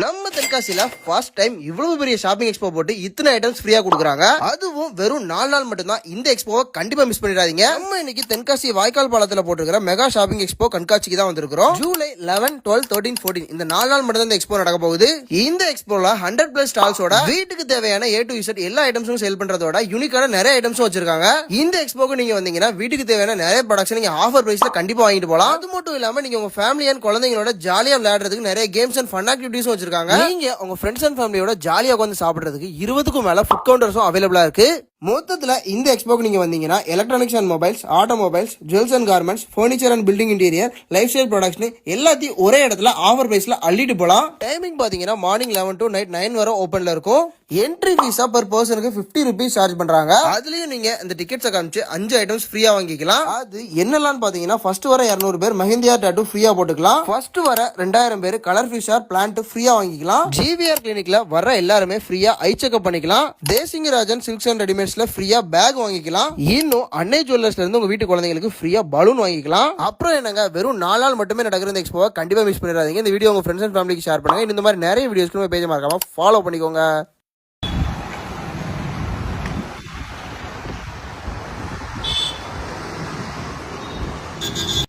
நம்ம தென்காசியில first time இவ்வளவு பெரிய ஷாப்பிங் எக்ஸ்போ போட்டு இத்தனை ஐட்டம்ஸ் ஃப்ரீயா கொடுக்குறாங்க. அதுவும் வெறும் 4 நாள் மட்டும்தான். இந்த எக்ஸ்போவை கண்டிப்பா மிஸ் பண்ணிடாதீங்க. நம்ம இன்னைக்கு தென்காசி வாய்க்கால் பாலத்துல போட்டுருக்கிற மெகா ஷாப்பிங் எக்ஸ்போ கண்காட்சிக்கு தான் வந்திருக்கிறோம். ஜூலை 11, 12, 13, 14 இந்த 4 நாள் மட்டும் தான் இந்த எக்ஸ்போ நடக்க போகுது. இந்த எக்ஸ்போல 100+ ஸ்டால்ஸோட வீட்டுக்கு தேவையான A to Z எல்லா ஐட்டம்ஸும் சேல் பண்றதோட யூனிக்கான நிறைய ஐட்டம்ஸும் வச்சிருக்காங்க. இந்த எக்ஸ்போக்கு நீங்க வந்தீங்கன்னா வீட்டுக்கு தேவையான நிறைய ப்ராடக்ட்ஸ் நீங்க ஆஃபர் பிரைஸ்ல கண்டிப்பா வாங்கிட்டு போலாம். அது மட்டும் இல்லாம நீங்க உங்க ஃபேமிலி அண்ட் குழந்தைங்களோட ஜாலியா விளையாடுறதுக்கு நிறைய கேம்ஸ் அண்ட் ஃபன் ஆக்டிவிட்டிஸும் வச்சிருக்காங்க. நீங்க உங்க ஃப்ரெண்ட்ஸ் அண்ட் ஃபேமிலியோட ஜாலியா உட்கார்ந்து சாப்பிடுறதுக்கு 20க்கும் மேல ஃபுட் கவுண்டர்ஸும் அவைலபிளா இருக்கு. மொத்தத்துல இந்த எக்ஸ்போக்கு நீங்க வந்தீங்கன்னா electronics and mobiles, automobiles, jewels and garments, furniture and building interior, life style products எல்லாத்தையும் ஒரே இடத்துல ஆஃபர் பிரைஸ்ல அள்ளிட்டு போலாம். டைமிங் பாத்தீங்கன்னா மார்னிங் 11 to நைட் 9 வரை ஓபன்ல இருக்கும். என்ட்ரி ஃபீஸா பர் பர்சனுக்கு 50 rupees சார்ஜ் பண்றாங்க. அதுலயும் நீங்க இந்த டிக்கெட்ஸை காமிச்சு 5 ஐட்டம்ஸ் ஃப்ரீயா வாங்கிக்கலாம். அது என்னெல்லாம் பாத்தீங்கன்னா ஃபர்ஸ்ட் வர 200 பேர் மெஹந்தியா டாட்டூ ஃப்ரீயா போட்டுக்கலாம். ஃபர்ஸ்ட் வர 2000 பேர் கலர் ஃபிஷர் பிளான்ட் ஃப்ரீயா வாங்கிக்கலாம். GVR கிளினிக்ல வர எல்லாருமே ஃப்ரீயா ஐ செக்அப் பண்ணிக்கலாம். தேசிங்கராஜன் சில்க்ஸ் அண்ட் ரெடிமேட்ஸ்ல ஃப்ரீயா பேக் வாங்கிக்கலாம். இன்னும் அன்னை ஜுவல்லர்ஸ்ல இருந்து உங்க வீட்டு குழந்தைங்களுக்கு ஃப்ரீயா பலூன் வாங்கிக்கலாம். அப்புறம் என்னங்க, வெறும் 4 நாள் மட்டுமே நடக்கிற இந்த எக்ஸ்போவை கண்டிப்பா மிஸ் பண்ணிடாதீங்க. இந்த வீடியோ உங்க ஃப்ரெண்ட்ஸ் அண்ட் ஃபேமிலிக்கு ஷேர் பண்ணுங்க. இந்த மாதிரி நிறைய வீடியோஸ்க்கு பேஜ் மறக்காம ஃபாலோ பண்ணிக்கோங்க.